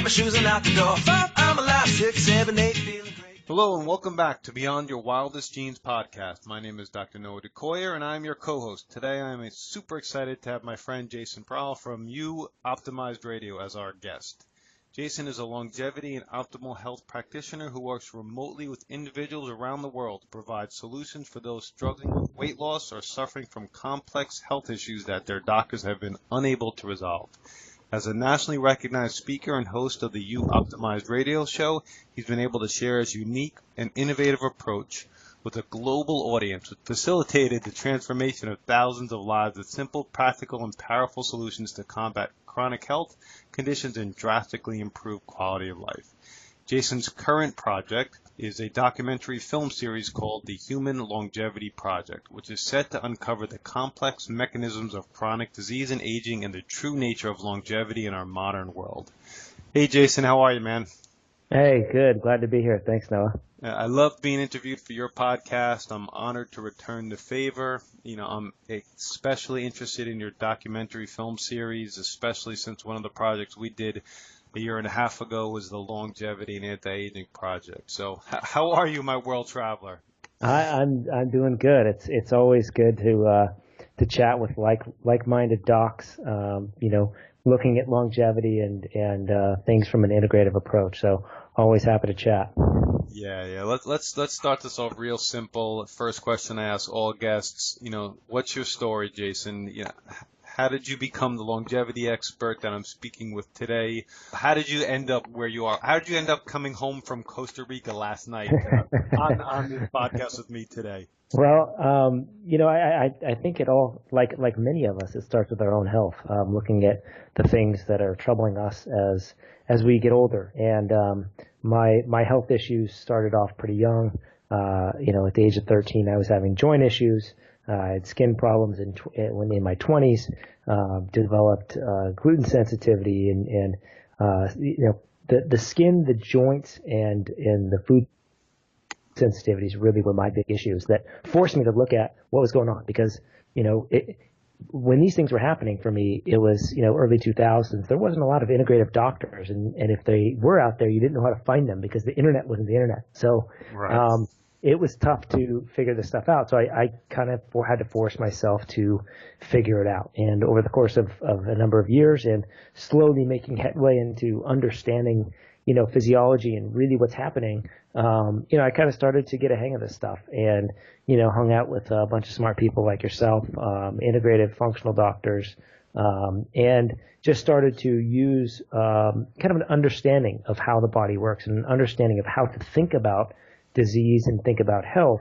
my shoes and out the door. 5, I'm alive. 6, 7, 8, feeling great. Hello and welcome back to Beyond Your Wildest Genes podcast. My name is Dr. Noah DeCoyer and I'm your co-host. Today I am super excited to have my friend Jason Prall from You Optimized Radio as our guest. Jason is a longevity and optimal health practitioner who works remotely with individuals around the world to provide solutions for those struggling with weight loss or suffering from complex health issues that their doctors have been unable to resolve. As a nationally recognized speaker and host of the You Optimized Radio show, he's been able to share his unique and innovative approach with a global audience, which facilitated the transformation of thousands of lives with simple, practical, and powerful solutions to combat chronic health conditions and drastically improve quality of life. Jason's current project is a documentary film series called The Human Longevity Project, which is set to uncover the complex mechanisms of chronic disease and aging and the true nature of longevity in our modern world. Hey, Jason, how are you, man? Hey, good. Glad to be here. Thanks, Noah. I love being interviewed for your podcast. I'm honored to return the favor. I'm especially interested in your documentary film series, especially since one of the projects we did a year and a half ago was the Longevity and Anti-Aging Project. So how are you, my world traveler? I'm doing good. It's always good to chat with like-minded docs, looking at longevity and things from an integrative approach. So always happy to chat. Yeah. Let's start this off real simple. First question I ask all guests, what's your story, Jason? How did you become the longevity expert that I'm speaking with today? How did you end up where you are? How did you end up coming home from Costa Rica last night on this podcast with me today? Well, I think it all, like many of us, it starts with our own health, looking at the things that are troubling us as we get older. And my health issues started off pretty young. At the age of 13, I was having joint issues. I had skin problems when in my 20s, developed gluten sensitivity and the skin, the joints, and the food sensitivities really were my big issues that forced me to look at what was going on because, when these things were happening for me, it was, early 2000s. There wasn't a lot of integrative doctors, and if they were out there, you didn't know how to find them because the internet wasn't the internet. So, right. It was tough to figure this stuff out. So I kind of had to force myself to figure it out. And over the course of a number of years and slowly making headway into understanding, physiology and really what's happening, I kind of started to get a hang of this stuff and, hung out with a bunch of smart people like yourself, integrative functional doctors, and just started to use kind of an understanding of how the body works and an understanding of how to think about disease and think about health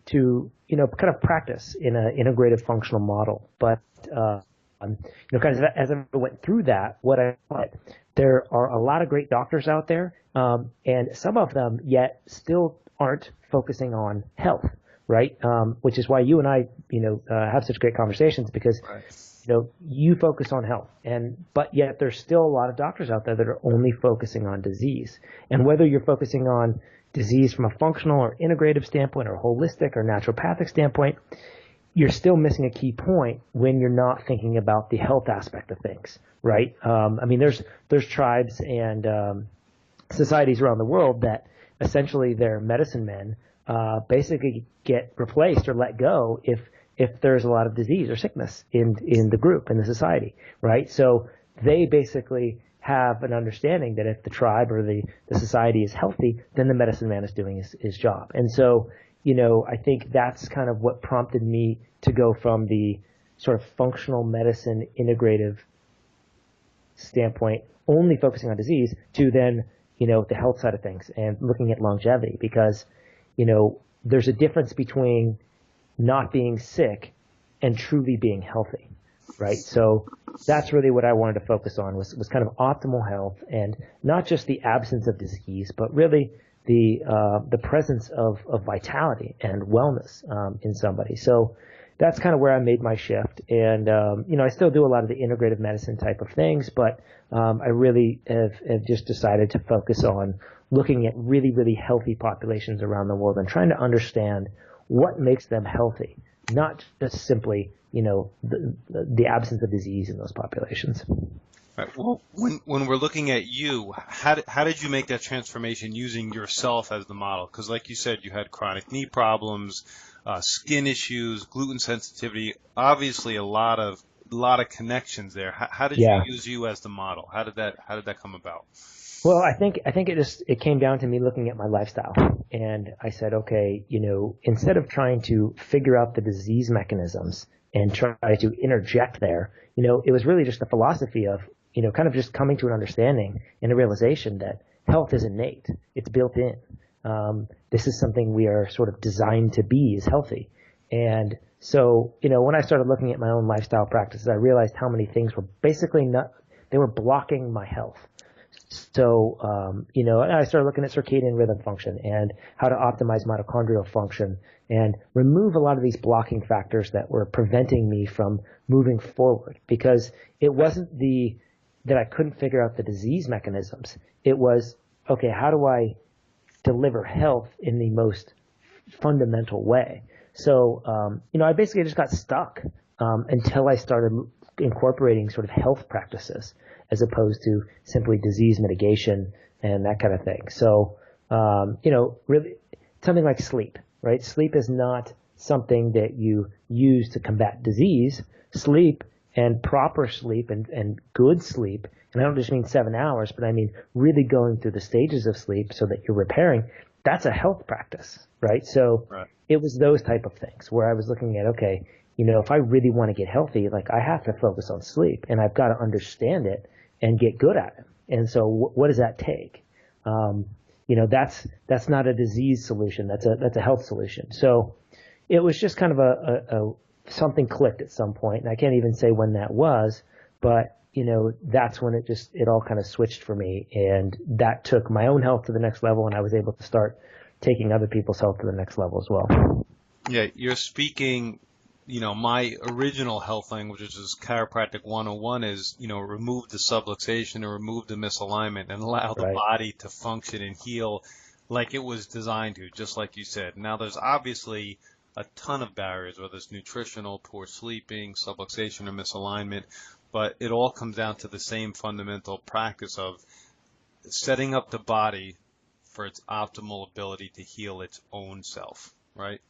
to kind of practice in an integrative functional model. But kind of as I went through that, what I thought, there are a lot of great doctors out there, and some of them yet still aren't focusing on health, right? Which is why you and I have such great conversations because you focus on health, but yet there's still a lot of doctors out there that are only focusing on disease. And whether you're focusing on disease from a functional or integrative standpoint or holistic or naturopathic standpoint, you're still missing a key point when you're not thinking about the health aspect of things, right? There's tribes and societies around the world that essentially their medicine men basically get replaced or let go if there's a lot of disease or sickness in the group, in the society, right? So they basically have an understanding that if the tribe or the society is healthy, then the medicine man is doing his job. And so, I think that's kind of what prompted me to go from the sort of functional medicine integrative standpoint, only focusing on disease, to then, the health side of things and looking at longevity because, there's a difference between not being sick and truly being healthy, right? So that's really what I wanted to focus on was kind of optimal health and not just the absence of disease, but really the presence of vitality and wellness in somebody. So that's kind of where I made my shift. And, I still do a lot of the integrative medicine type of things, but I really have just decided to focus on looking at really, really healthy populations around the world and trying to understand what makes them healthy, not just simply, the absence of disease in those populations. Right. Well, when we're looking at you, how did you make that transformation using yourself as the model? Because like you said, you had chronic knee problems, skin issues, gluten sensitivity. Obviously, a lot of connections there. How did you Yeah. use you as the model? How did that come about? Well, I think it came down to me looking at my lifestyle, and I said, okay, instead of trying to figure out the disease mechanisms and try to interject there, it was really just the philosophy of, kind of just coming to an understanding and a realization that health is innate. It's built in. This is something we are sort of designed to be, is healthy. And so, when I started looking at my own lifestyle practices, I realized how many things were basically they were blocking my health. So, I started looking at circadian rhythm function and how to optimize mitochondrial function and remove a lot of these blocking factors that were preventing me from moving forward, because it wasn't that I couldn't figure out the disease mechanisms. It was, okay, how do I deliver health in the most fundamental way? So, I basically just got stuck until I started incorporating sort of health practices as opposed to simply disease mitigation and that kind of thing. So, really something like sleep, right? Sleep is not something that you use to combat disease. Sleep and proper sleep and good sleep, and I don't just mean 7 hours, but I mean really going through the stages of sleep so that you're repairing, that's a health practice, right? So Right. it was those type of things where I was looking at, okay, if I really want to get healthy, like I have to focus on sleep and I've got to understand it and get good at it. And so what does that take? That's not a disease solution. That's a health solution. So it was just kind of a something clicked at some point, and I can't even say when that was, but that's when it all kind of switched for me, and that took my own health to the next level, and I was able to start taking other people's health to the next level as well. Yeah, you're speaking, my original health language, which is chiropractic 101, is, remove the subluxation and remove the misalignment and allow the Right. body to function and heal like it was designed to, just like you said. Now, there's obviously a ton of barriers, whether it's nutritional, poor sleeping, subluxation, or misalignment, but it all comes down to the same fundamental practice of setting up the body for its optimal ability to heal its own self, right?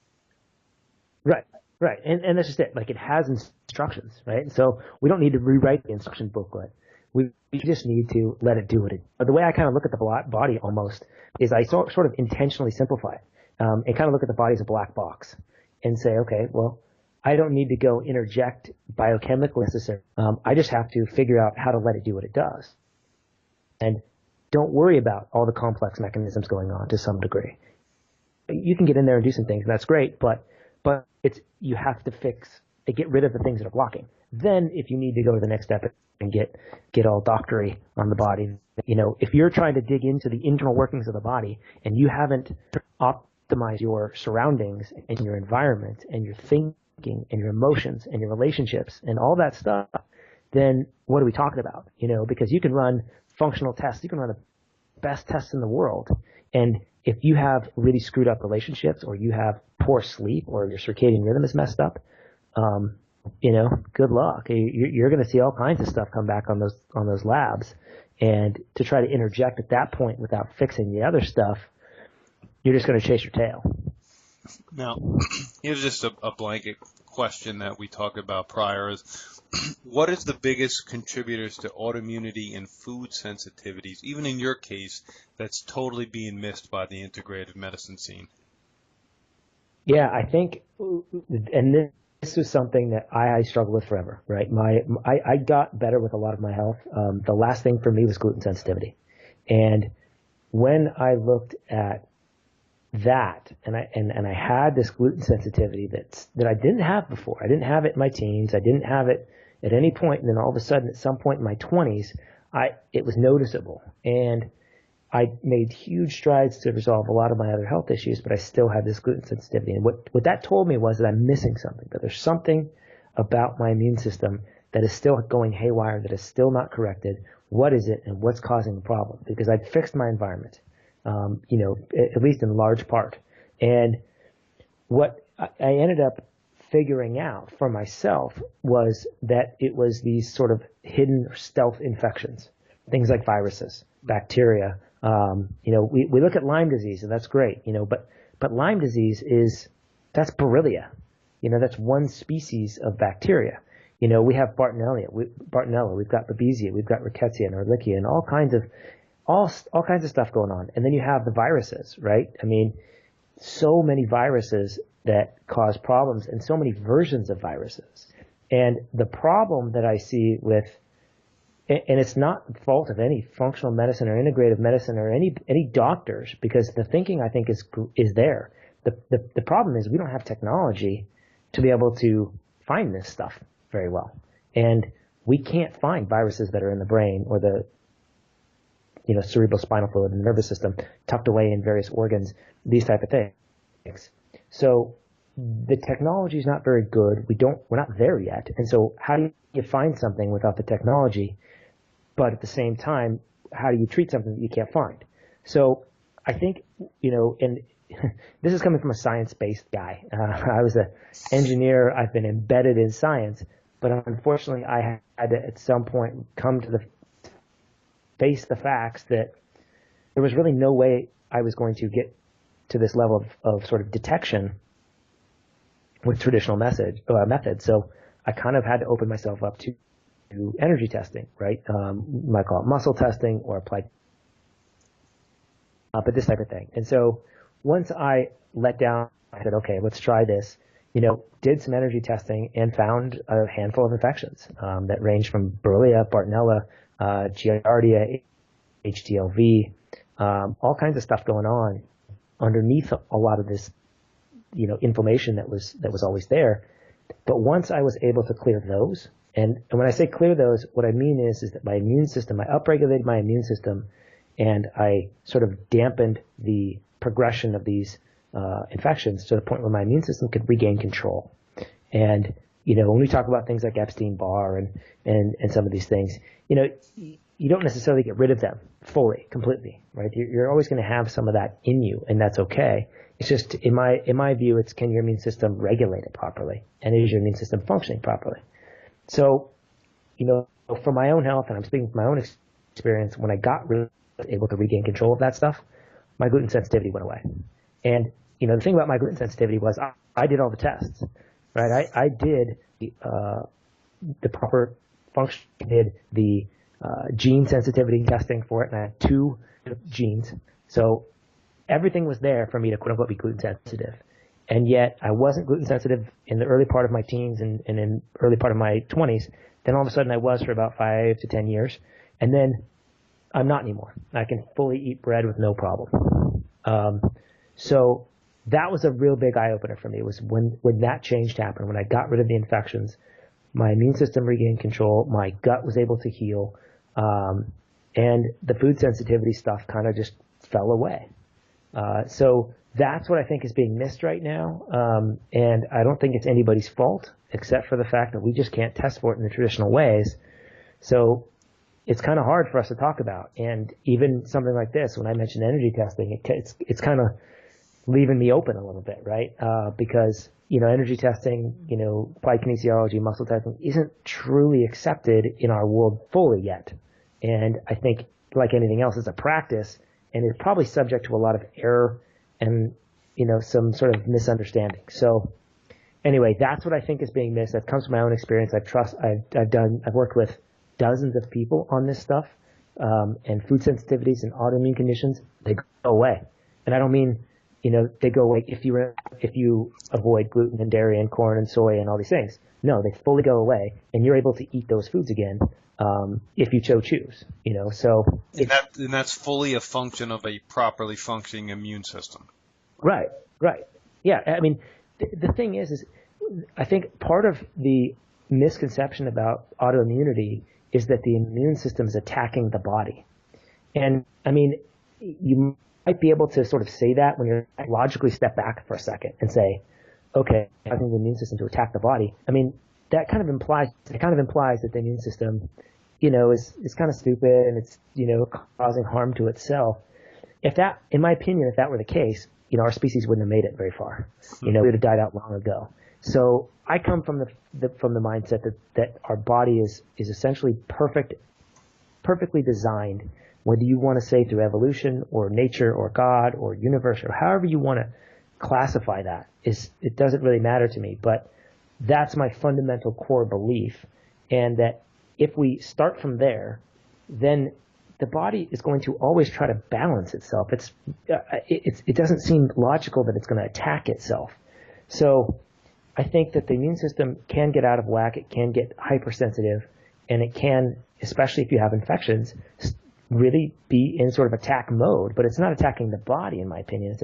Right. Right. And that's just it. Like, it has instructions, right? So we don't need to rewrite the instruction booklet. We just need to let it do it. The way I kind of look at the body almost is I sort of intentionally simplify it, and kind of look at the body as a black box and say, okay, well, I don't need to go interject biochemical necessary. I just have to figure out how to let it do what it does. And don't worry about all the complex mechanisms going on to some degree. You can get in there and do some things, and that's great, but you have to get rid of the things that are blocking. Then if you need to go to the next step and get all doctory on the body, if you're trying to dig into the internal workings of the body and you haven't optimized your surroundings and your environment and your thinking and your emotions and your relationships and all that stuff, then what are we talking about? Because you can run functional tests, you can run the best tests in the world, and if you have really screwed up relationships, or you have poor sleep, or your circadian rhythm is messed up, good luck. You're going to see all kinds of stuff come back on those labs, and to try to interject at that point without fixing the other stuff, you're just going to chase your tail. Now, here's just a blanket question that we talked about prior is, what is the biggest contributors to autoimmunity and food sensitivities, even in your case, that's totally being missed by the integrative medicine scene? Yeah, I think, and this was something that I struggled with forever, right? I got better with a lot of my health. The last thing for me was gluten sensitivity. And when I looked at that, and I had this gluten sensitivity that I didn't have before. I didn't have it in my teens. I didn't have it at any point, and then all of a sudden, at some point in my 20s, it was noticeable, and I made huge strides to resolve a lot of my other health issues, but I still had this gluten sensitivity. And what that told me was that I'm missing something, that there's something about my immune system that is still going haywire, that is still not corrected. What is it, and what's causing the problem? Because I'd fixed my environment, at least in large part. And what I ended up figuring out for myself was that it was these sort of hidden stealth infections, things like viruses, bacteria. We look at Lyme disease, and that's great, but Lyme disease that's Borrelia. That's one species of bacteria. We have Bartonella, we've got Babesia, we've got Rickettsia and Ehrlichia, and all kinds of stuff going on. And then you have the viruses, right? I mean, so many viruses that cause problems and so many versions of viruses. And the problem that I see and it's not the fault of any functional medicine or integrative medicine or any doctors, because the thinking I think is there. The problem is we don't have technology to be able to find this stuff very well. And we can't find viruses that are in the brain or the cerebral spinal fluid and the nervous system tucked away in various organs, these type of things. So the technology is not very good. We're not there yet. And so how do you find something without the technology? But at the same time, how do you treat something that you can't find? So I think, and this is coming from a science-based guy. I was an engineer. I've been embedded in science, but unfortunately I had to at some point come to face the facts that there was really no way I was going to get to this level of sort of detection with traditional methods. So I kind of had to open myself up to energy testing, right? You might call it muscle testing or applied, but this type of thing. And so once I let down, I said, okay, let's try this. Did some energy testing and found a handful of infections that range from Borrelia, Bartonella, Giardia, HTLV, all kinds of stuff going on underneath a lot of this, inflammation that was always there. But once I was able to clear those, and when I say clear those, what I mean is that my immune system, I upregulated my immune system, and I sort of dampened the progression of these infections to the point where my immune system could regain control. And when we talk about things like Epstein-Barr and some of these things, you don't necessarily get rid of them fully, completely, right? You're always going to have some of that in you, and that's okay. It's just in my view, it's can your immune system regulate it properly, and is your immune system functioning properly? So, for my own health, and I'm speaking from my own experience, when I got really able to regain control of that stuff, my gluten sensitivity went away. And the thing about my gluten sensitivity was I did all the tests, right? I did the proper function, did the gene sensitivity testing for it, and I had 2 genes. So everything was there for me to quote unquote be gluten sensitive. And yet I wasn't gluten sensitive in the early part of my teens and in early part of my 20s. Then all of a sudden I was for about 5 to 10 years. And then I'm not anymore. I can fully eat bread with no problem. So that was a real big eye opener for me, was when that change happened, when I got rid of the infections, my immune system regained control, my gut was able to heal, and the food sensitivity stuff kind of just fell away. So that's what I think is being missed right now. And I don't think it's anybody's fault except for the fact that we just can't test for it in the traditional ways. So it's kind of hard for us to talk about. And even something like this, when I mentioned energy testing, it's kind of leaving me open a little bit, right? Because, energy testing, applied kinesiology, muscle testing isn't truly accepted in our world fully yet. And I think, like anything else, it's a practice, and it's probably subject to a lot of error and, some sort of misunderstanding. So anyway, that's what I think is being missed. That comes from my own experience. I've worked with dozens of people on this stuff, and food sensitivities and autoimmune conditions, they go away. And I don't mean, they go away if you avoid gluten and dairy and corn and soy and all these things. No, they fully go away, and you're able to eat those foods again, if you so choose, so. And that's fully a function of a properly functioning immune system. Right. Yeah. I mean, the thing is I think part of the misconception about autoimmunity is that the immune system is attacking the body. And I mean, you might be able to sort of say that when you logically step back for a second and say, okay, I think the immune system to attack the body. I mean, that kind of implies that the immune system, is kind of stupid and it's, causing harm to itself. In my opinion, if that were the case, our species wouldn't have made it very far. We would have died out long ago. So I come from the mindset that our body is essentially perfectly designed, whether you want to say through evolution or nature or God or universe or however you want to classify that. It doesn't really matter to me, but that's my fundamental core belief, and that if we start from there, then the body is going to always try to balance itself. It doesn't seem logical that it's going to attack itself. So I think that the immune system can get out of whack. It can get hypersensitive, and it can, especially if you have infections, really be in sort of attack mode. But it's not attacking the body, in my opinion.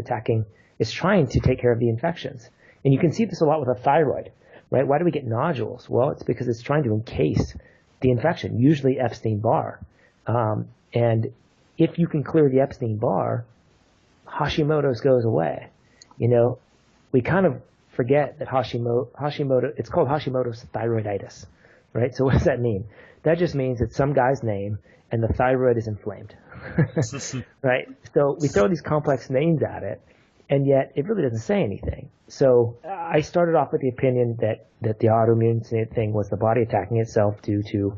It's trying to take care of the infections. And you can see this a lot with a thyroid, right? Why do we get nodules? Well, it's because it's trying to encase the infection, usually Epstein-Barr. And if you can clear the Epstein-Barr, Hashimoto's goes away. We kind of forget that Hashimoto, it's called Hashimoto's thyroiditis, right? So what does that mean? That just means it's some guy's name and the thyroid is inflamed, right? So we throw these complex names at it, and yet it really doesn't say anything. So I started off with the opinion that the autoimmune thing was the body attacking itself due to,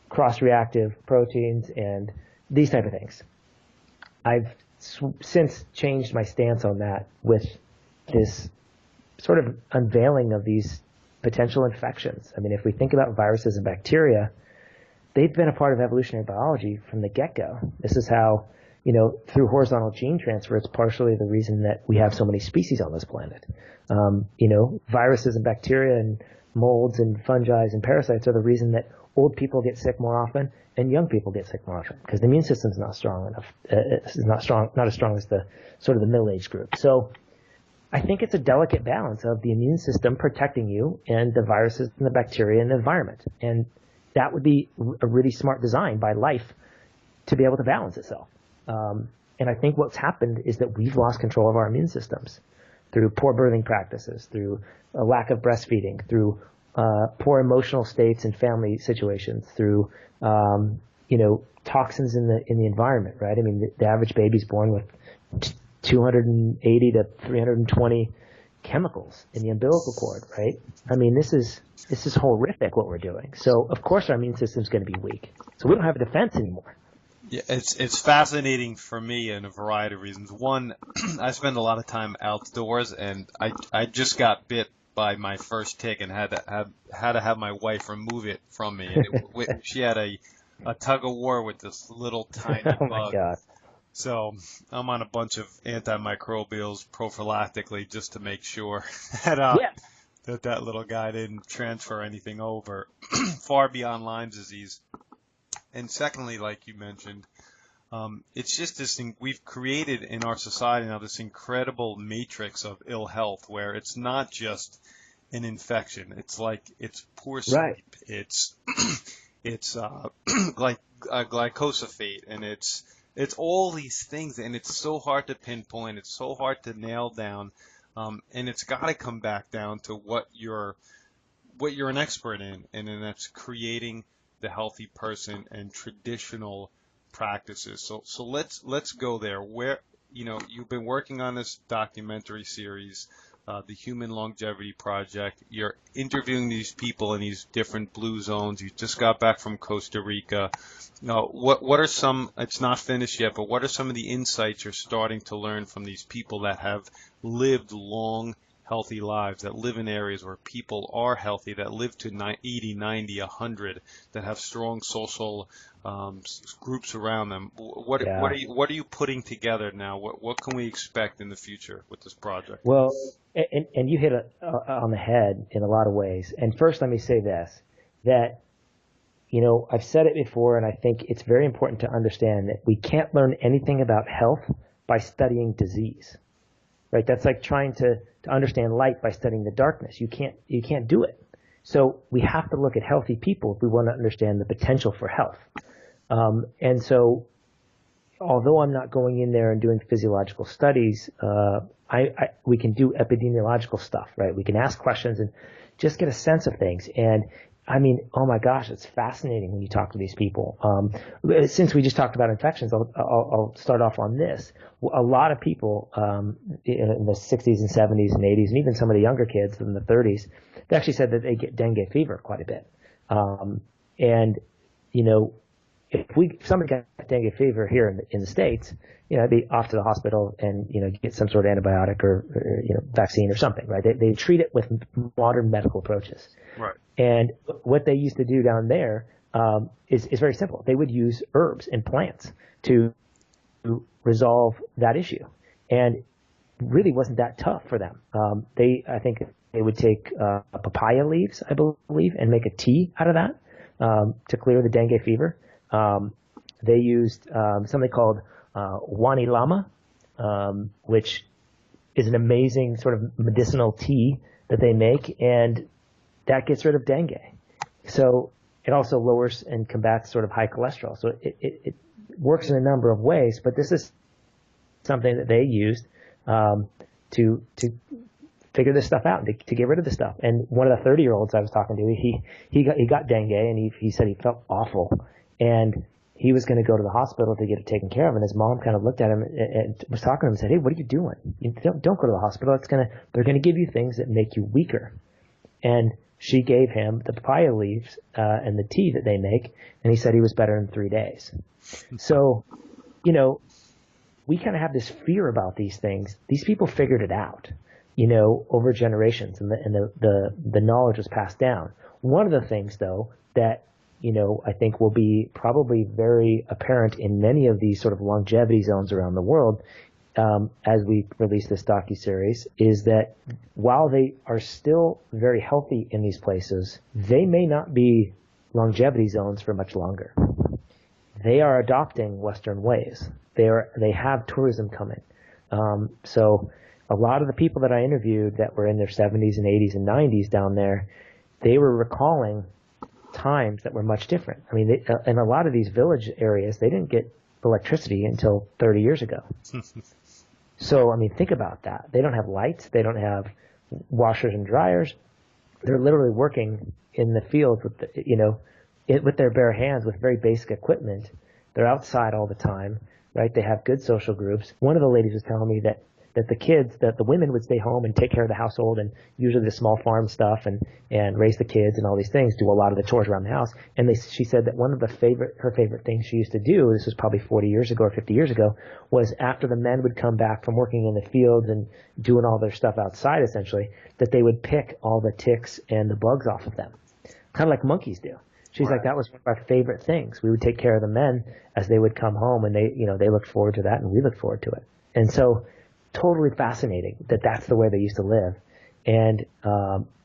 cross-reactive proteins and these type of things. I've since changed my stance on that with this sort of unveiling of these potential infections. I mean, if we think about viruses and bacteria, they've been a part of evolutionary biology from the get-go. This is how, through horizontal gene transfer, it's partially the reason that we have so many species on this planet. Viruses and bacteria and molds and fungi and parasites are the reason that old people get sick more often and young people get sick more often, because the immune system's not strong enough. It's not as strong as the sort of the middle-aged group. So I think it's a delicate balance of the immune system protecting you and the viruses and the bacteria and the environment. And that would be a really smart design by life to be able to balance itself. And I think what's happened is that we've lost control of our immune systems through poor birthing practices, through a lack of breastfeeding, through poor emotional states and family situations, through toxins in the environment, right? I mean, the average baby's born with 280 to 320 chemicals in the umbilical cord, right? I mean, this is horrific what we're doing. So of course our immune system's going to be weak. So we don't have a defense anymore. Yeah, it's fascinating for me in a variety of reasons. One, I spend a lot of time outdoors, and I just got bit by my first tick and had to have my wife remove it from me. And she had a tug of war with this little tiny bug. Oh my God. So I'm on a bunch of antimicrobials prophylactically just to make sure that that little guy didn't transfer anything over far beyond Lyme disease. And secondly, like you mentioned, it's just this thing we've created in our society now, this incredible matrix of ill health where it's not just an infection. It's like it's poor sleep. Right. It's like glyphosate, and it's all these things, and it's so hard to pinpoint. It's so hard to nail down, and it's got to come back down to what you're an expert in, and then that's creating the healthy person and traditional practices. So let's go there. Where you've been working on this documentary series, the Human Longevity Project. You're interviewing these people in these different blue zones. You just got back from Costa Rica. What are some? It's not finished yet, but what are some of the insights you're starting to learn from these people that have lived long, healthy lives, that live in areas where people are healthy, that live to 80, 90, 100, that have strong social groups around them? What are you putting together now? What can we expect in the future with this project? Well, and you hit it on the head in a lot of ways. And first, let me say this, that I've said it before, and I think it's very important to understand that we can't learn anything about health by studying disease. Right? That's like trying to understand light by studying the darkness. You can't do it. So we have to look at healthy people if we want to understand the potential for health. And so, although I'm not going in there and doing physiological studies, we can do epidemiological stuff, right? We can ask questions and just get a sense of things. And I mean, oh my gosh, it's fascinating when you talk to these people. Since we just talked about infections, I'll start off on this. A lot of people in the 60s and 70s and 80s, and even some of the younger kids in the 30s, they actually said that they get dengue fever quite a bit. And, you know, if somebody got dengue fever here in the States, you know, they'd be off to the hospital and, you know, get some sort of antibiotic or you know, vaccine or something, right? They treat it with modern medical approaches. Right. And what they used to do down there is very simple. They would use herbs and plants to resolve that issue. And really wasn't that tough for them. I think they would take papaya leaves, I believe, and make a tea out of that to clear the dengue fever. They used something called wani lama, which is an amazing sort of medicinal tea that they make, and that gets rid of dengue. So it also lowers and combats sort of high cholesterol. So it works in a number of ways, but this is something that they used to figure this stuff out, to get rid of the stuff. And one of the 30-year-olds I was talking to, he got dengue, and he said he felt awful, and he was going to go to the hospital to get it taken care of. And his mom kind of looked at him and was talking to him and said, "Hey, what are you doing? You don't go to the hospital. They're going to give you things that make you weaker." And she gave him the papaya leaves and the tea that they make, and he said he was better in 3 days. So, you know, we kind of have this fear about these things. These people figured it out, you know, over generations, and the knowledge was passed down. One of the things, though, that, you know, I think will be probably very apparent in many of these sort of longevity zones around the world as we release this docuseries, is that while they are still very healthy in these places, they may not be longevity zones for much longer. They are adopting Western ways. They have tourism coming. So a lot of the people that I interviewed that were in their 70s and 80s and 90s down there, they were recalling times that were much different. I mean, in a lot of these village areas, they didn't get electricity until 30 years ago. So, I mean, think about that. They don't have lights. They don't have washers and dryers. They're literally working in the fields with, with their bare hands with very basic equipment. They're outside all the time, right? They have good social groups. One of the ladies was telling me that the kids, that the women would stay home and take care of the household and usually the small farm stuff and raise the kids and all these things, do a lot of the chores around the house. And she said that one of her favorite things she used to do, this was probably 40 years ago or 50 years ago, was after the men would come back from working in the fields and doing all their stuff outside essentially, that they would pick all the ticks and the bugs off of them, kind of like monkeys do. She's like, that was one of our favorite things. We would take care of the men as they would come home, and they looked forward to that, and we looked forward to it. And so, totally fascinating that that's the way they used to live. And,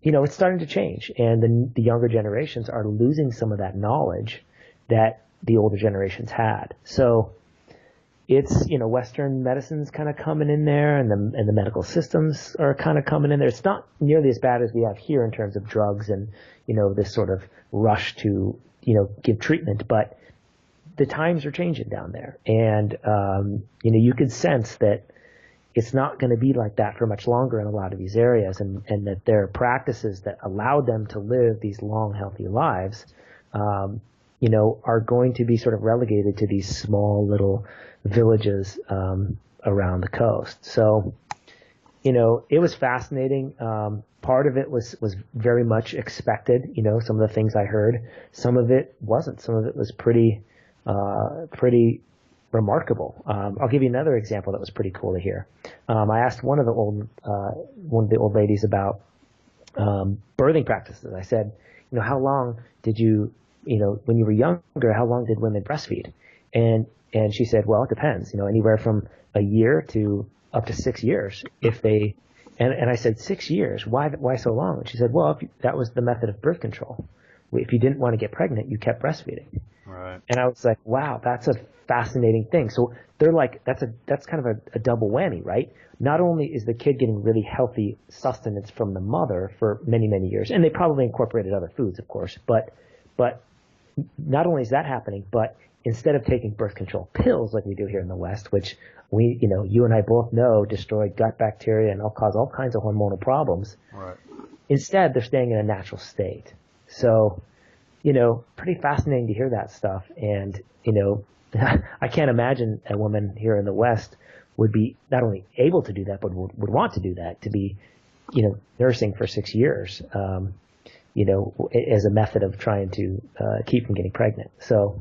it's starting to change. And the younger generations are losing some of that knowledge that the older generations had. So it's, Western medicine's kind of coming in there, and the medical systems are kind of coming in there. It's not nearly as bad as we have here in terms of drugs and, this sort of rush to, give treatment. But the times are changing down there. And, you could sense that it's not going to be like that for much longer in a lot of these areas, and that there are practices that allow them to live these long, healthy lives, are going to be sort of relegated to these small little villages around the coast. So, it was fascinating. Part of it was very much expected, some of the things I heard. Some of it wasn't. Some of it was pretty remarkable. I'll give you another example that was pretty cool to hear. I asked one of the old ladies about birthing practices. I said, how long did you, when you were younger, how long did women breastfeed? And she said, well, it depends. Anywhere from a year to up to 6 years. If they, and I said, 6 years? Why so long? And she said, well, that was the method of birth control. If you didn't want to get pregnant, you kept breastfeeding. Right. And I was like, wow, that's a fascinating thing. So they're like, that's kind of a double whammy, right? Not only is the kid getting really healthy sustenance from the mother for many, many years, and they probably incorporated other foods, of course, but not only is that happening, but instead of taking birth control pills like we do here in the West, which we, you and I both know destroy gut bacteria and cause all kinds of hormonal problems. Right. Instead, they're staying in a natural state. So, pretty fascinating to hear that stuff. And, I can't imagine a woman here in the West would be not only able to do that, but would want to do that, to be, nursing for 6 years, as a method of trying to keep from getting pregnant. So,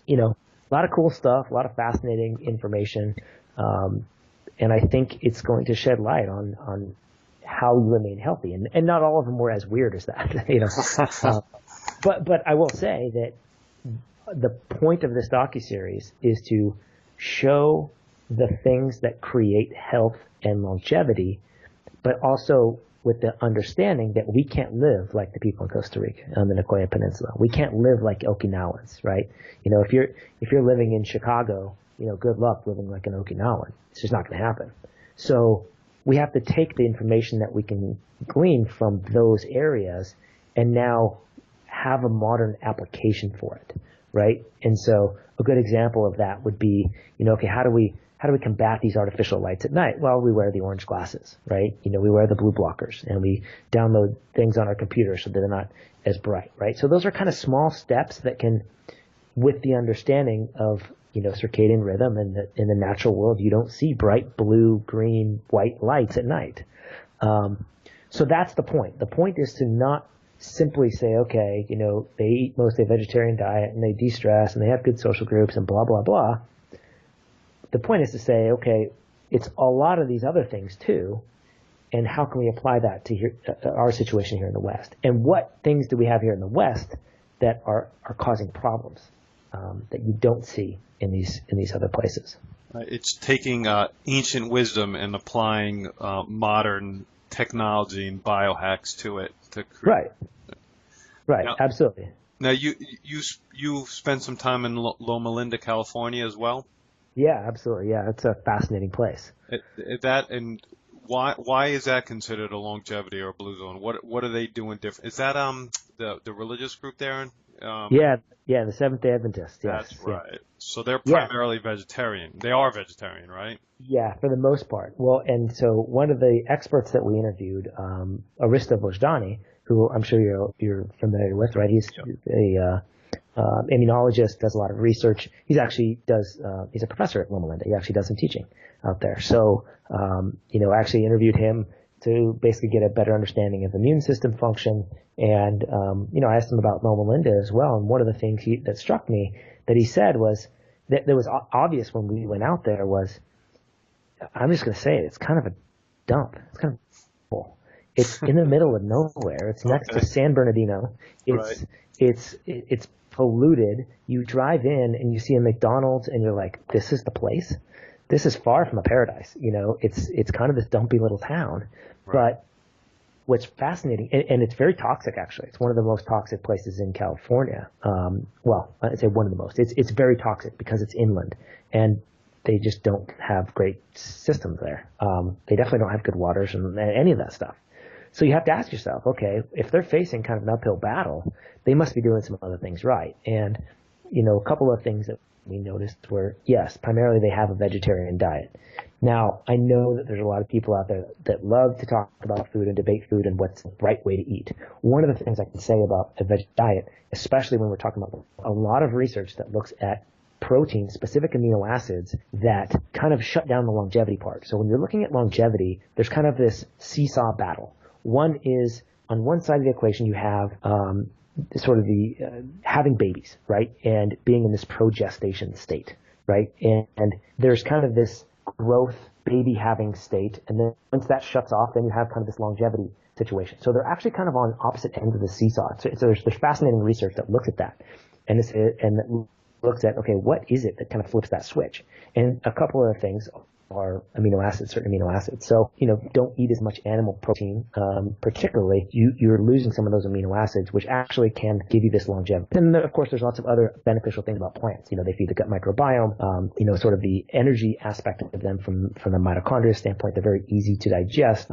a lot of cool stuff, a lot of fascinating information. And I think it's going to shed light on how you remain healthy. And not all of them were as weird as that, But I will say that the point of this docuseries is to show the things that create health and longevity, but also with the understanding that we can't live like the people in Costa Rica on the Nicoya Peninsula. We can't live like Okinawans, right? If you're living in Chicago, good luck living like an Okinawan. It's just not going to happen. So we have to take the information that we can glean from those areas and now have a modern application for it, right? And so a good example of that would be, okay, how do we combat these artificial lights at night? Well, we wear the orange glasses, right? We wear the blue blockers, and we download things on our computer so they're not as bright, right? So those are kind of small steps that can, with the understanding of, circadian rhythm and in the natural world, you don't see bright blue, green, white lights at night. So that's the point. The point is to not simply say, okay, they eat mostly a vegetarian diet and they de-stress and they have good social groups and blah, blah, blah. The point is to say, okay, it's a lot of these other things too, and how can we apply that to our situation here in the West? And what things do we have here in the West that are causing problems that you don't see in these other places? It's taking ancient wisdom and applying modern technology and biohacks to it to create. Right, now, absolutely. Now you spent some time in Loma Linda, California as well. Yeah, absolutely. Yeah, it's a fascinating place. And why is that considered a longevity or a blue zone? What are they doing different? Is that the religious group there? Yeah, the Seventh-day Adventists. Yes, that's right. Yeah. So they're primarily vegetarian. They are vegetarian, right? Yeah, for the most part. Well, and so one of the experts that we interviewed, Arista Vojdani, who I'm sure you're familiar with, right? He's a immunologist, does a lot of research. He's a professor at Loma Linda. He actually does some teaching out there. So, I actually interviewed him to basically get a better understanding of immune system function. And, I asked him about Loma Linda as well. And one of the things that struck me that he said was that there was obvious when we went out there was, I'm just going to say it, it's kind of a dump. It's kind of full. It's in the middle of nowhere. It's next to San Bernardino. It's polluted. You drive in and you see a McDonald's and you're like, this is the place? This is far from a paradise. It's kind of this dumpy little town. Right. But what's fascinating, and it's very toxic actually. It's one of the most toxic places in California. Well, I'd say one of the most. It's very toxic because it's inland and they just don't have great systems there. They definitely don't have good waters and any of that stuff. So you have to ask yourself, okay, if they're facing kind of an uphill battle, they must be doing some other things right. And, a couple of things that we noticed were, yes, primarily they have a vegetarian diet. Now, I know that there's a lot of people out there that love to talk about food and debate food and what's the right way to eat. One of the things I can say about a veg diet, especially when we're talking about a lot of research that looks at protein, specific amino acids that kind of shut down the longevity part. So when you're looking at longevity, there's kind of this seesaw battle. One is on one side of the equation, you have sort of the having babies, right, and being in this progestation state, right, and there's kind of this growth baby having state, and then once that shuts off, then you have kind of this longevity situation. So they're actually kind of on opposite ends of the seesaw. So there's fascinating research that looks at that, and that looks at, okay, what is it that kind of flips that switch? And a couple of things are certain amino acids. So, don't eat as much animal protein, particularly. You're losing some of those amino acids, which actually can give you this longevity. And of course, there's lots of other beneficial things about plants. They feed the gut microbiome, sort of the energy aspect of them from the mitochondria standpoint. They're very easy to digest.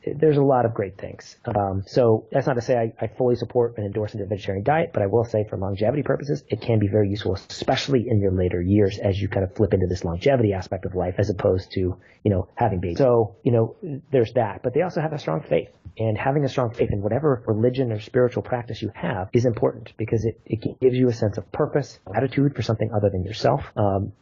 There's a lot of great things. So that's not to say I fully support and endorse a vegetarian diet, but I will say for longevity purposes, it can be very useful, especially in your later years as you kind of flip into this longevity aspect of life as opposed to, having babies. So, there's that. But they also have a strong faith. And having a strong faith in whatever religion or spiritual practice you have is important because it gives you a sense of purpose, attitude for something other than yourself.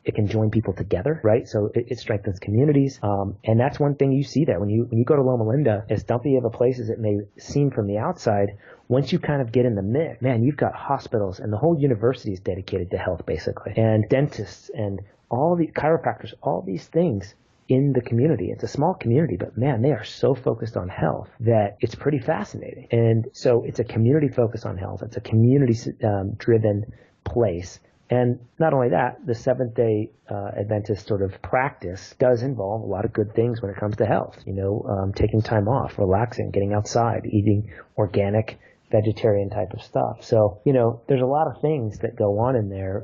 It can join people together, right? So it strengthens communities. And that's one thing you see there. When you go to Loma Linda, as dumpy of a place as it may seem from the outside, once you kind of get in the mix, man, you've got hospitals and the whole university is dedicated to health, basically, and dentists and all the chiropractors, all these things in the community. It's a small community, but man, they are so focused on health that it's pretty fascinating. And so it's a community focus on health. It's a community driven place. And not only that, the Seventh-day Adventist sort of practice does involve a lot of good things when it comes to health, taking time off, relaxing, getting outside, eating organic, vegetarian type of stuff. So, there's a lot of things that go on in there,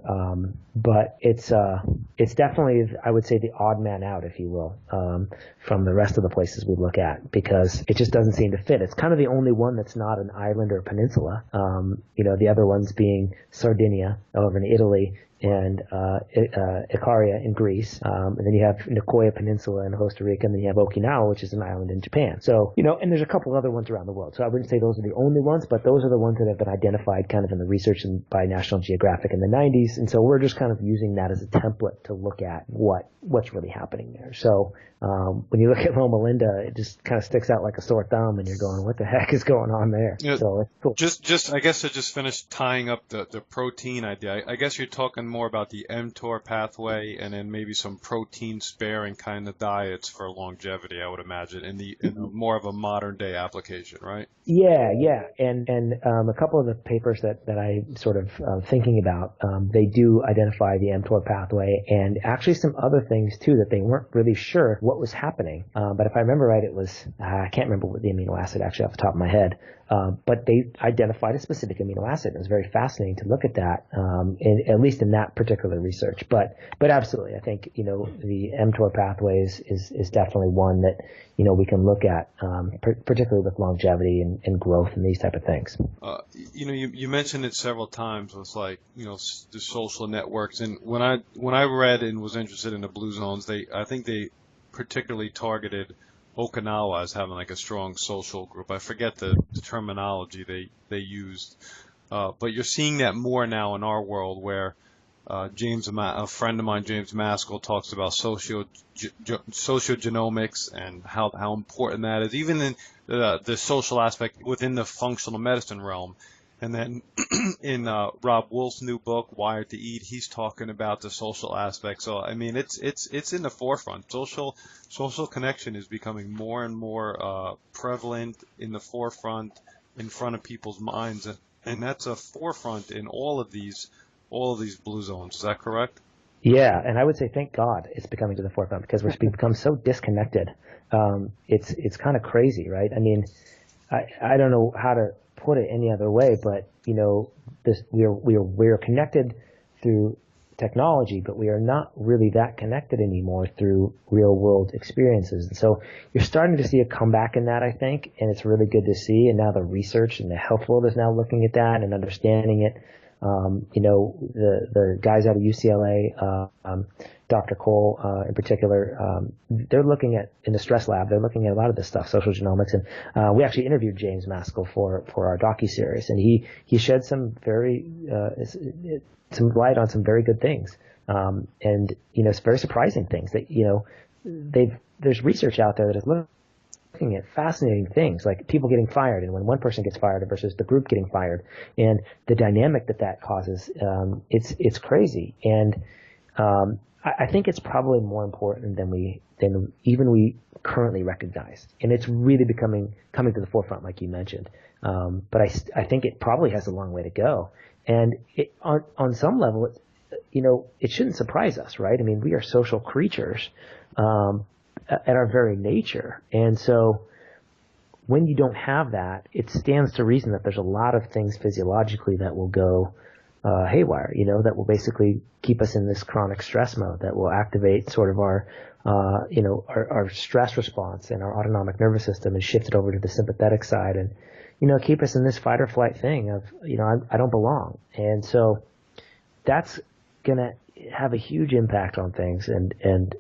but it's definitely, I would say, the odd man out, if you will, from the rest of the places we look at, because it just doesn't seem to fit. It's kind of the only one that's not an island or a peninsula. The other ones being Sardinia over in Italy and Icaria in Greece, and then you have Nicoya Peninsula in Costa Rica, and then you have Okinawa, which is an island in Japan. So, and there's a couple other ones around the world. So I wouldn't say those are the only ones, but those are the ones that have been identified kind of in the research by National Geographic in the 90s. And so we're just kind of using that as a template to look at what's really happening there. So when you look at Loma Linda, it just kind of sticks out like a sore thumb, and you're going, what the heck is going on there? Yeah, so it's cool. I guess to just finish tying up the protein idea, I guess you're talking more about the mTOR pathway and then maybe some protein sparing kind of diets for longevity, I would imagine, in more of a modern day application, right? Yeah. And a couple of the papers that I sort of thinking about, they do identify the mTOR pathway and actually some other things too that they weren't really sure what was happening. But if I remember right, it was, I can't remember what the amino acid actually off the top of my head. But they identified a specific amino acid. It was very fascinating to look at that, at least in that particular research. But absolutely, I think, the mTOR pathways is definitely one that, we can look at, particularly with longevity and growth and these type of things. You mentioned it several times with the social networks. And when I read and was interested in the blue zones, I think they particularly targeted Okinawa as having a strong social group. I forget the terminology they used, but you're seeing that more now in our world, where a friend of mine, James Maskell, talks about sociogenomics and how important that is, even in the social aspect within the functional medicine realm. And then in Rob Wolf's new book, Wired to Eat, he's talking about the social aspect. So I mean, it's in the forefront. Social connection is becoming more and more prevalent in the forefront, in front of people's minds, and that's a forefront in all of these blue zones. Is that correct? Yeah, and I would say thank God it's becoming to the forefront, because we've become so disconnected. It's kind of crazy, right? I mean, I don't know how to put it any other way, but we are connected through technology, but we are not really that connected anymore through real world experiences. And so you're starting to see a comeback in that, I think, and it's really good to see. And now the research and the health world is now looking at that and understanding it. The guys out of UCLA, Dr. Cole in particular, they're looking at, in the stress lab, they're looking at a lot of this stuff, social genomics. And we actually interviewed James Maskell for our docuseries, and he shed some some light on some very good things. And it's very surprising things that, there's research out there that is looking at fascinating things, like people getting fired, and when one person gets fired versus the group getting fired, and the dynamic that causes, it's crazy. And I think it's probably more important than even we currently recognize, and it's really coming to the forefront, like you mentioned. But I think it probably has a long way to go, and on some level, it shouldn't surprise us, right? I mean, we are social creatures at our very nature, and so when you don't have that, it stands to reason that there's a lot of things physiologically that will go haywire, that will basically keep us in this chronic stress mode, that will activate sort of our stress response and our autonomic nervous system and shift it over to the sympathetic side, and, keep us in this fight or flight thing of, I don't belong. And so that's gonna have a huge impact on things, and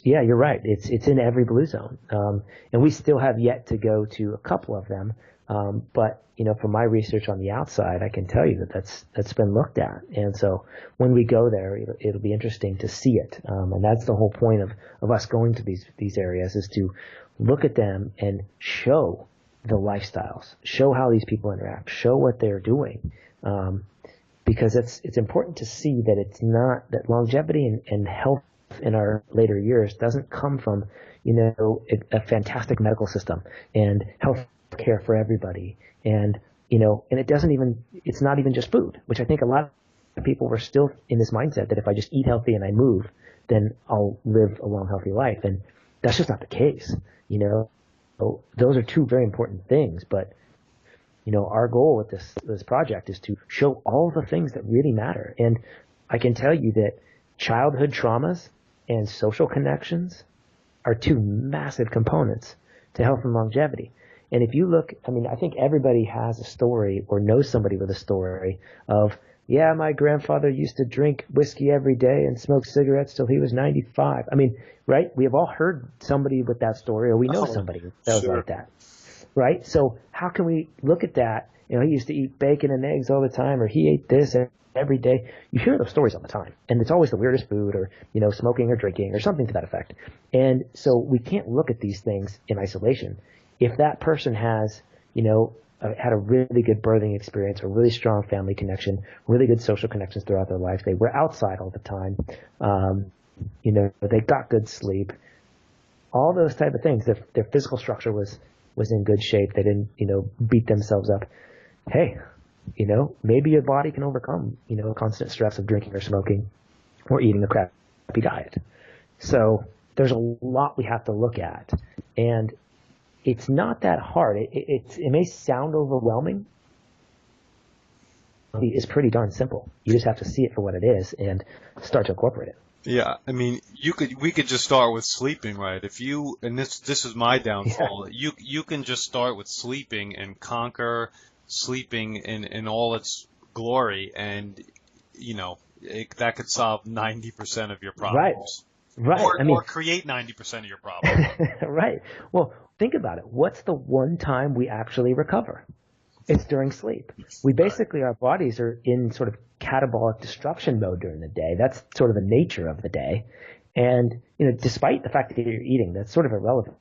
you're right. It's in every blue zone, and we still have yet to go to a couple of them. But from my research on the outside, I can tell you that's been looked at, and so when we go there, it'll be interesting to see it. And that's the whole point of us going to these areas, is to look at them and show the lifestyles, show how these people interact, show what they're doing. Because it's important to see that it's not that longevity and health in our later years doesn't come from a fantastic medical system and health care for everybody, and it's not even just food, which I think a lot of people were still in this mindset that if I just eat healthy and I move, then I'll live a long, healthy life, and that's just not the case. So those are two very important things, but our goal with this project is to show all the things that really matter. And I can tell you that childhood traumas and social connections are two massive components to health and longevity. And if you look, I think everybody has a story or knows somebody with a story of, yeah, my grandfather used to drink whiskey every day and smoke cigarettes till he was 95. Right? We have all heard somebody with that story, or we know somebody that was like that. Right? So how can we look at that? He used to eat bacon and eggs all the time, or he ate this every day. You hear those stories all the time, and it's always the weirdest food, or smoking or drinking or something to that effect. And so we can't look at these things in isolation. If that person has, had a really good birthing experience, a really strong family connection, really good social connections throughout their life, they were outside all the time, they got good sleep, all those type of things. Their physical structure was in good shape. They didn't, beat themselves up. Hey, maybe your body can overcome, constant stress of drinking or smoking or eating a crappy diet. So there's a lot we have to look at, and it's not that hard. It may sound overwhelming. It's pretty darn simple. You just have to see it for what it is and start to incorporate it. Yeah, we could just start with sleeping, right? And this is my downfall. Yeah. You can just start with sleeping and conquer sleeping in all its glory, and that could solve 90% of your problems. Right. Or create 90% of your problems. Right. Well, think about it. What's the one time we actually recover? It's during sleep. Our bodies are in sort of catabolic destruction mode during the day. That's sort of the nature of the day. And, despite the fact that you're eating, that's sort of irrelevant.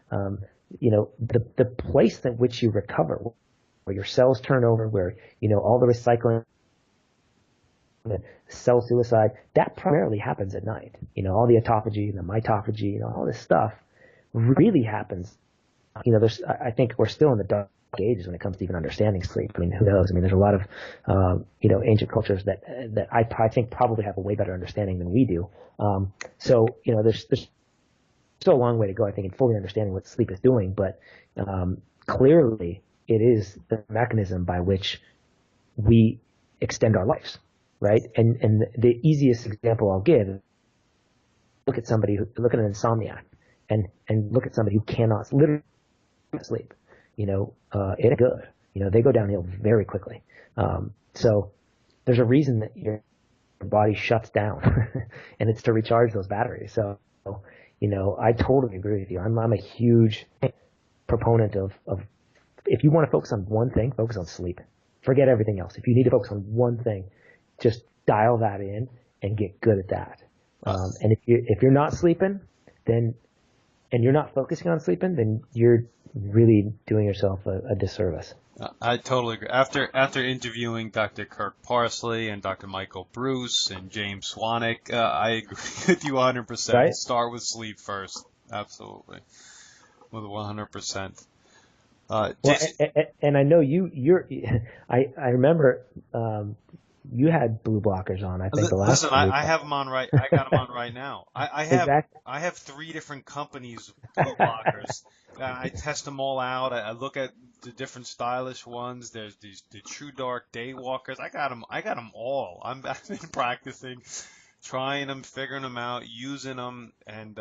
The place at which you recover, where your cells turn over, where, all the recycling, the cell suicide, that primarily happens at night. All the autophagy and the mitophagy, all this stuff really happens. I think we're still in the dark ages when it comes to even understanding sleep. Who knows? There's a lot of, ancient cultures that I think probably have a way better understanding than we do. So, there's still a long way to go, I think, in fully understanding what sleep is doing. But clearly, it is the mechanism by which we extend our lives. Right. And the easiest example I'll give, look at an insomniac and look at somebody who cannot literally sleep. It ain't good. They go downhill very quickly. So there's a reason that your body shuts down and it's to recharge those batteries. So, I totally agree with you. I'm a huge proponent of if you want to focus on one thing, focus on sleep. Forget everything else. If you need to focus on one thing, just dial that in and get good at that. And if you're not sleeping, and you're not focusing on sleeping, then you're really doing yourself a disservice. I totally agree. After interviewing Dr. Kirk Parsley and Dr. Michael Bruce and James Swanwick, I agree with you 100%. Right? Start with sleep first. Absolutely. With 100%. And I know I remember you had blue blockers on. I think the last. Listen, I have them on right. I got them on right now. I have 3 different companies' blue blockers. I test them all out. I look at the different stylish ones. There's the True Dark Day Walkers. I got them all. I've been practicing, trying them, figuring them out, using them, and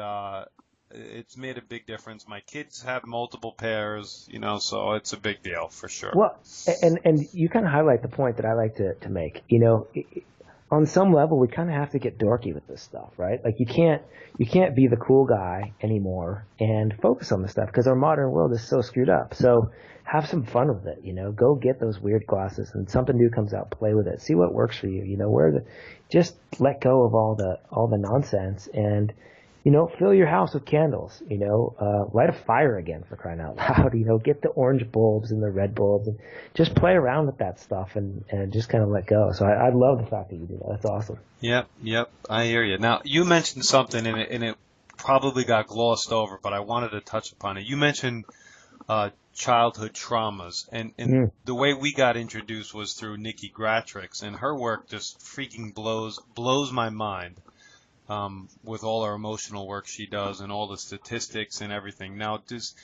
it's made a big difference. My kids have multiple pairs, so it's a big deal for sure. Well, and you kind of highlight the point that I like to make. on some level, we kind of have to get dorky with this stuff, right? Like you can't be the cool guy anymore and focus on this stuff because our modern world is so screwed up. So have some fun with it, go get those weird glasses and something new comes out, play with it, see what works for you, just let go of all the nonsense and, fill your house with candles, light a fire again for crying out loud, get the orange bulbs and the red bulbs and just play around with that stuff and just kind of let go. So I love the fact that you do that. That's awesome. Yep. I hear you. Now, you mentioned something and it probably got glossed over, but I wanted to touch upon it. You mentioned childhood traumas, and the way we got introduced was through Nikki Gratrix, and her work just freaking blows my mind. With all her emotional work she does and all the statistics and everything. Now, is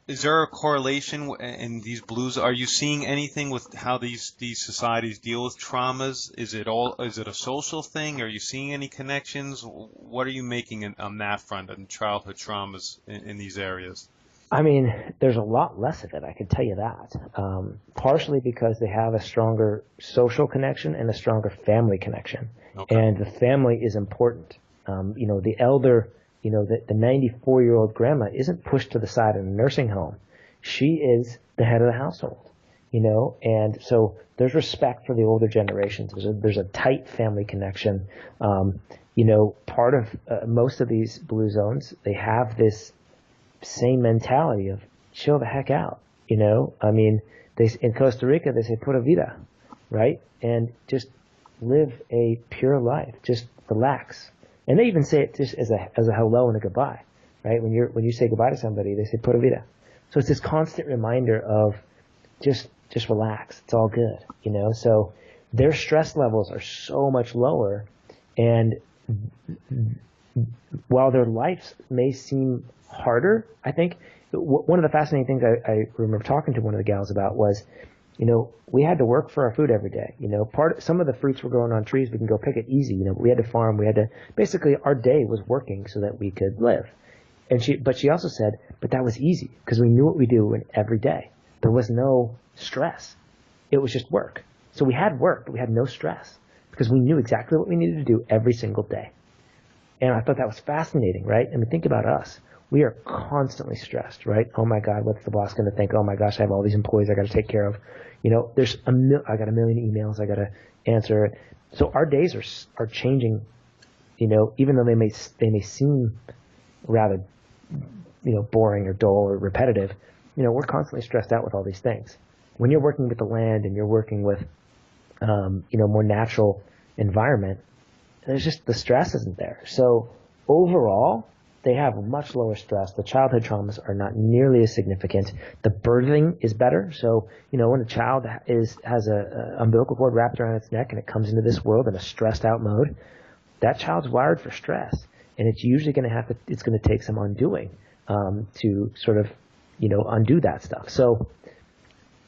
there a correlation in these blues? Are you seeing anything with how these societies deal with traumas? Is it a social thing? Are you seeing any connections? What are you making on that front and childhood traumas in these areas? I mean, there's a lot less of it, I can tell you that. Partially because they have a stronger social connection and a stronger family connection. Okay. And the family is important. The elder, the 94-year-old grandma isn't pushed to the side in a nursing home. She is the head of the household, and so there's respect for the older generations. There's a tight family connection. Part of most of these blue zones, they have this same mentality of chill the heck out, I mean, in Costa Rica, they say pura vida, right? And just live a pure life, just relax. And they even say it just as a hello and a goodbye, right? When you say goodbye to somebody, they say pura vida. So it's this constant reminder of just relax. It's all good, So their stress levels are so much lower, and while their lives may seem harder, I think one of the fascinating things I remember talking to one of the gals about was, we had to work for our food every day. Some of the fruits were growing on trees, we can go pick it easy. But we had to farm. Basically our day was working so that we could live. But she also said, but that was easy because we knew what we do every day. There was no stress. It was just work. So we had work, but we had no stress because we knew exactly what we needed to do every single day. And I thought that was fascinating, right? I mean, think about us. We are constantly stressed, right? Oh my God, what's the boss going to think? Oh my gosh, I have all these employees I got to take care of. I got a million emails I got to answer. So our days are changing, even though they may seem rather, boring or dull or repetitive. We're constantly stressed out with all these things. When you're working with the land and you're working with, more natural environment, there's just the stress isn't there. So overall, they have much lower stress. The childhood traumas are not nearly as significant. The birthing is better. So, when a child has a umbilical cord wrapped around its neck and it comes into this world in a stressed out mode, that child's wired for stress. And it's usually going to take some undoing to sort of, undo that stuff. So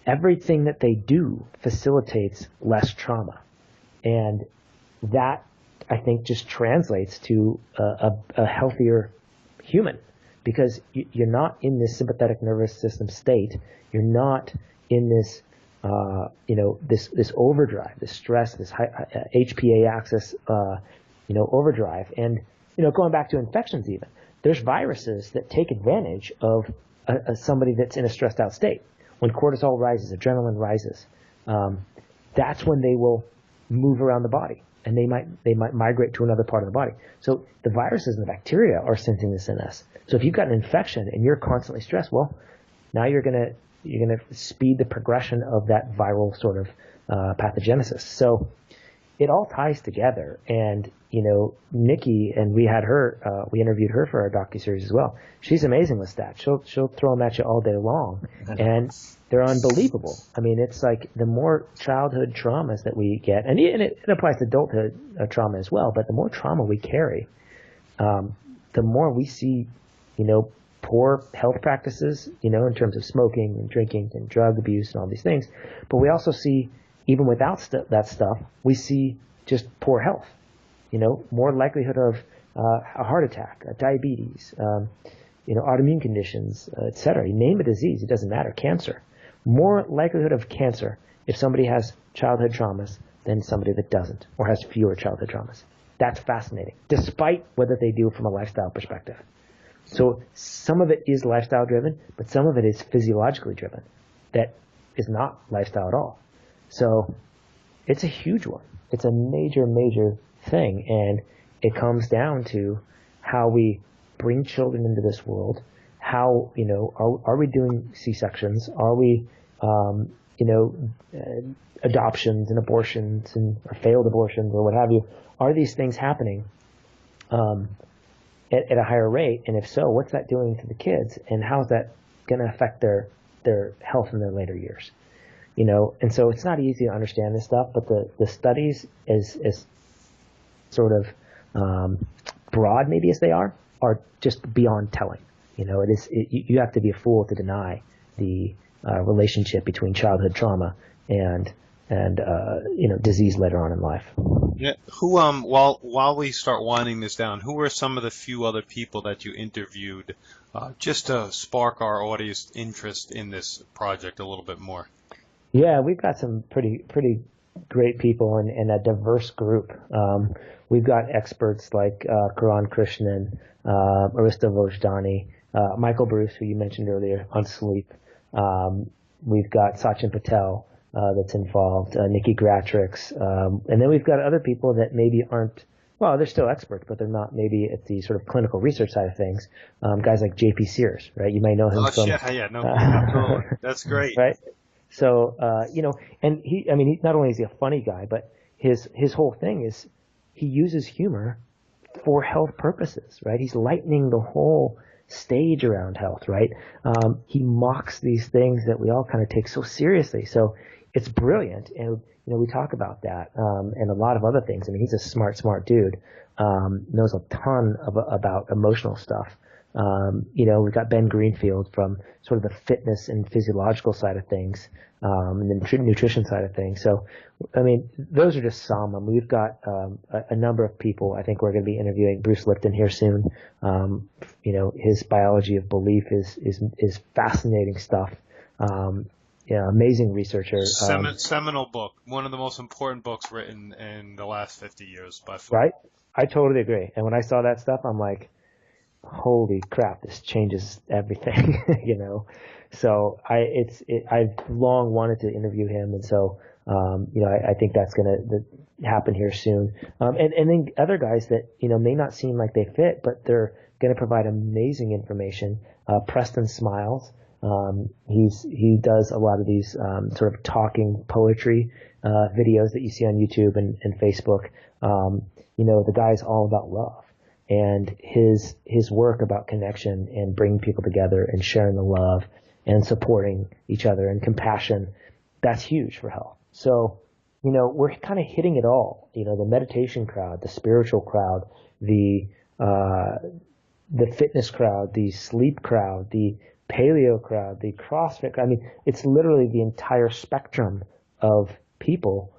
everything that they do facilitates less trauma. And that, I think, just translates to a healthier human, because you're not in this sympathetic nervous system state. You're not in this, this overdrive, this stress, this HPA axis, overdrive. And, going back to infections even, there's viruses that take advantage of somebody that's in a stressed out state. When cortisol rises, adrenaline rises, that's when they will move around the body. And they might migrate to another part of the body. So the viruses and the bacteria are sensing this in us. So if you've got an infection and you're constantly stressed, well, now you're gonna speed the progression of that viral sort of pathogenesis. So it all ties together. And Nikki, and we interviewed her for our docuseries as well. She's amazing with stats. She'll throw them at you all day long, and they're unbelievable. I mean, it's like the more childhood traumas that we get, and it applies to adulthood trauma as well, but the more trauma we carry, the more we see, poor health practices, in terms of smoking and drinking and drug abuse and all these things. But we also see, even without that stuff, we see just poor health, more likelihood of a heart attack, diabetes, autoimmune conditions, et cetera. You name a disease, it doesn't matter, cancer. More likelihood of cancer if somebody has childhood traumas than somebody that doesn't or has fewer childhood traumas. That's fascinating, despite whether they do from a lifestyle perspective. So some of it is lifestyle driven, but some of it is physiologically driven that is not lifestyle at all. So it's a huge one. It's a major, major thing. And it comes down to how we bring children into this world. How, are we doing C-sections? Are we, adoptions and abortions or failed abortions or what have you? Are these things happening at a higher rate? And if so, what's that doing to the kids? And how is that going to affect their health in their later years? And so it's not easy to understand this stuff, but the studies, as sort of broad maybe as they are just beyond telling. You have to be a fool to deny the relationship between childhood trauma and disease later on in life. Yeah. Who while we start winding this down, who were some of the few other people that you interviewed just to spark our audience interest in this project a little bit more? Yeah, we've got some pretty great people and a diverse group. We've got experts like Karan Krishnan, Arista Vojdani, Michael Bruce, who you mentioned earlier, on sleep. We've got Sachin Patel that's involved, Nikki Gratrix, and then we've got other people that maybe aren't, well, they're still experts, but they're not maybe at the sort of clinical research side of things. Guys like J.P. Sears, right? You may know him from. Absolutely. That's great. Right. So, and he not only is he a funny guy, but his whole thing is he uses humor for health purposes, right? He's lightening the whole stage around health, right? He mocks these things that we all kind of take so seriously. So it's brilliant. And, we talk about that, and a lot of other things. I mean, he's a smart dude, knows a ton about emotional stuff. We've got Ben Greenfield from sort of the fitness and physiological side of things, and the nutrition side of things. So, those are just some. We've got a number of people. I think we're going to be interviewing Bruce Lipton here soon. His biology of belief is fascinating stuff. Amazing researcher. Seminal book, one of the most important books written in the last 50 years by far. Right? I totally agree. And when I saw that stuff, I'm like, holy crap, this changes everything, So I've long wanted to interview him, and so I think that's going to happen here soon. And then other guys that may not seem like they fit, but they're going to provide amazing information. Preston Smiles, he does a lot of these sort of talking poetry videos that you see on YouTube and Facebook. The guy's all about love. And his work about connection and bringing people together and sharing the love and supporting each other and compassion, that's huge for health. So, we're kind of hitting it all. The meditation crowd, the spiritual crowd, the fitness crowd, the sleep crowd, the paleo crowd, the CrossFit crowd. It's literally the entire spectrum of people.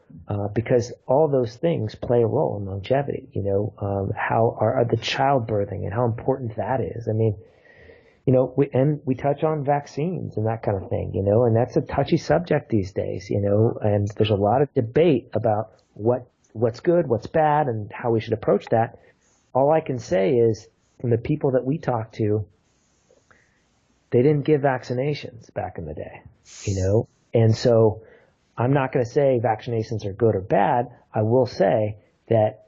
Because all those things play a role in longevity, how are the childbirthing and how important that is. We touch on vaccines and that kind of thing, and that's a touchy subject these days, and there's a lot of debate about what's good, what's bad, and how we should approach that. All I can say is from the people that we talk to, they didn't give vaccinations back in the day, and so I'm not going to say vaccinations are good or bad. I will say that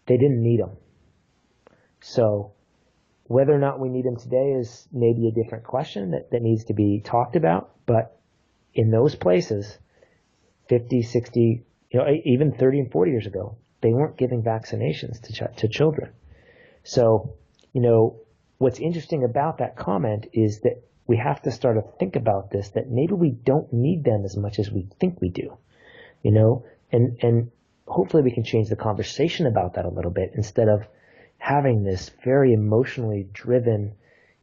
they didn't need them. So whether or not we need them today is maybe a different question that needs to be talked about. But in those places, 50, 60, even 30 and 40 years ago, they weren't giving vaccinations to children. So, what's interesting about that comment is that we have to start to think about this, that maybe we don't need them as much as we think we do, and hopefully we can change the conversation about that a little bit instead of having this very emotionally driven,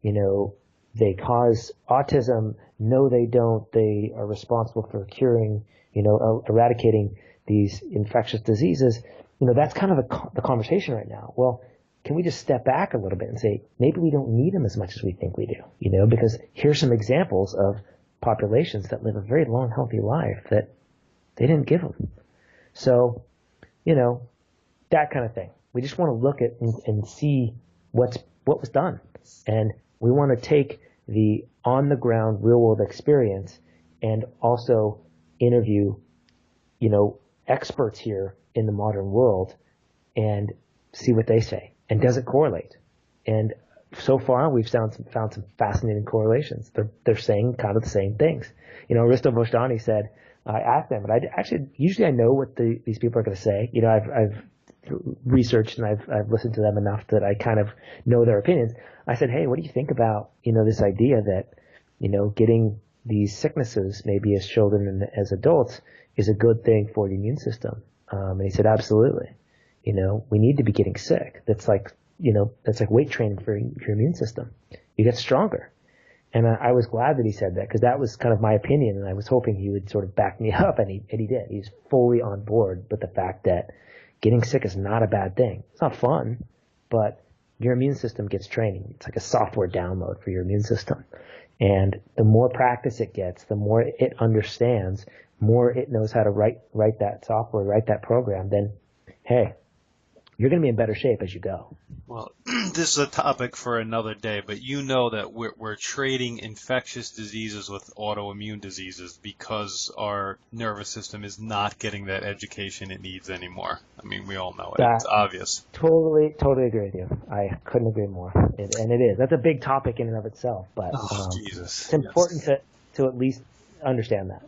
they cause autism. No, they don't. They are responsible for curing, eradicating these infectious diseases. That's kind of the conversation right now. Well, can we just step back a little bit and say, maybe we don't need them as much as we think we do, because here's some examples of populations that live a very long, healthy life that they didn't give them. So, that kind of thing. We just want to look at and see what was done. And we want to take the on the ground real world experience and also interview, experts here in the modern world and see what they say. And does it correlate? And so far we've found some fascinating correlations. They're saying kind of the same things. Aristo Vostani said, I asked them, but usually I know what these people are going to say. I've researched and I've listened to them enough that I kind of know their opinions. I said, hey, what do you think about, this idea that, getting these sicknesses maybe as children and as adults is a good thing for the immune system? And he said, absolutely. We need to be getting sick. That's like weight training for your immune system. You get stronger. And I was glad that he said that because that was kind of my opinion, and I was hoping he would sort of back me up, and he did. He's fully on board with the fact that getting sick is not a bad thing. It's not fun, but your immune system gets training. It's like a software download for your immune system. And the more practice it gets, the more it understands, more it knows how to write that software, write that program, then, hey, you're going to be in better shape as you go. Well, this is a topic for another day, but that we're trading infectious diseases with autoimmune diseases because our nervous system is not getting that education it needs anymore. I mean, we all know it. It's obvious. Totally agree with you. I couldn't agree more. And it is. That's a big topic in and of itself, but Jesus. It's important to at least understand that,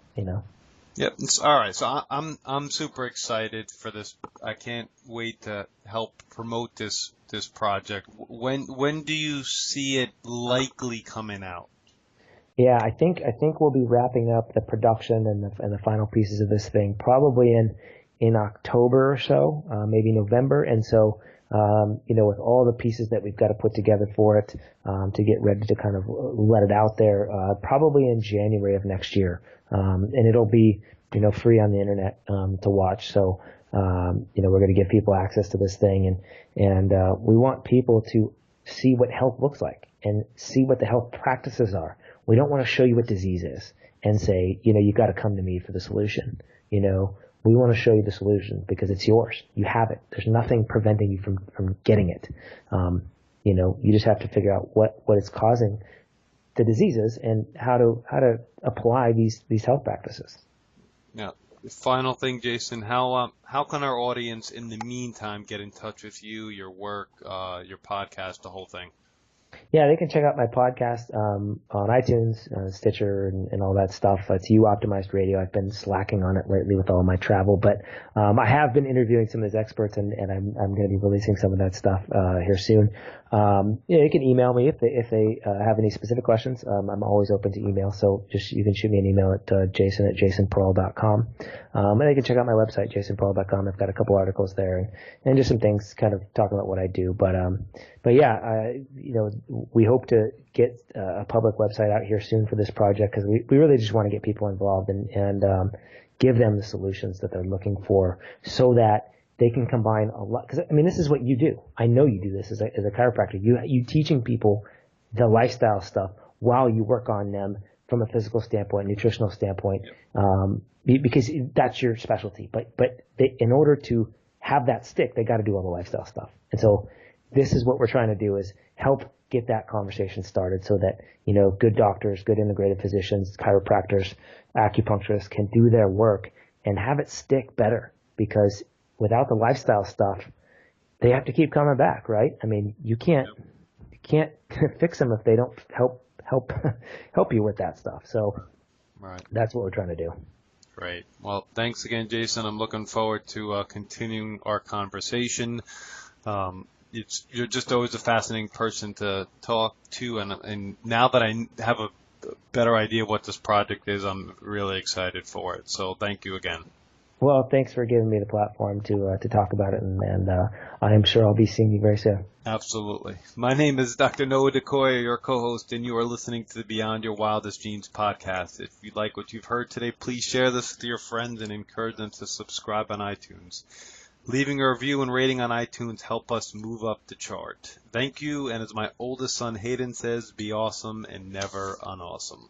Yep. All right. So I'm super excited for this. I can't wait to help promote this project. When do you see it likely coming out? Yeah, I think we'll be wrapping up the production and the final pieces of this thing probably in October or so, maybe November. And so, with all the pieces that we've got to put together for it, to get ready to kind of let it out there, probably in January of next year. And it'll be, free on the internet, to watch. So, we're going to give people access to this thing and we want people to see what health looks like and see what the health practices are. We don't want to show you what disease is and say, you got to come to me for the solution. We want to show you the solution because it's yours. You have it. There's nothing preventing you from getting it. You just have to figure out what is causing the diseases and how to apply these health practices. Yeah. Final thing, Jason, how can our audience in the meantime get in touch with you, your work, your podcast, the whole thing? Yeah, they can check out my podcast on iTunes, Stitcher, and all that stuff. It's You Optimized Radio. I've been slacking on it lately with all my travel, but I have been interviewing some of those experts, and I'm going to be releasing some of that stuff here soon. You can email me if they have any specific questions. I'm always open to email, so you can shoot me an email at jason@jasonprall.com. And they can check out my website, jasonprall.com. I've got a couple articles there and just some things kind of talking about what I do. But yeah, we hope to get a public website out here soon for this project because we really just want to get people involved and give them the solutions that they're looking for so that they can combine a lot. Because this is what you do. I know you do this as a chiropractor. You teaching people the lifestyle stuff while you work on them from a physical standpoint, nutritional standpoint, because that's your specialty. But in order to have that stick, they got to do all the lifestyle stuff. And so this is what we're trying to do is help get that conversation started so that, good doctors, good integrative physicians, chiropractors, acupuncturists can do their work and have it stick better because without the lifestyle stuff, they have to keep coming back, right? You can't fix them if they don't help you with that stuff. So right. That's what we're trying to do. Great. Well, thanks again, Jason. I'm looking forward to continuing our conversation. You're just always a fascinating person to talk to, and now that I have a better idea of what this project is, I'm really excited for it. So thank you again. Well, thanks for giving me the platform to talk about it, and I am sure I'll be seeing you very soon. Absolutely. My name is Dr. Noah DeCoya, your co-host, and you are listening to the Beyond Your Wildest Genes podcast. If you like what you've heard today, please share this with your friends and encourage them to subscribe on iTunes. Leaving a review and rating on iTunes help us move up the chart. Thank you, and as my oldest son Hayden says, be awesome and never unawesome.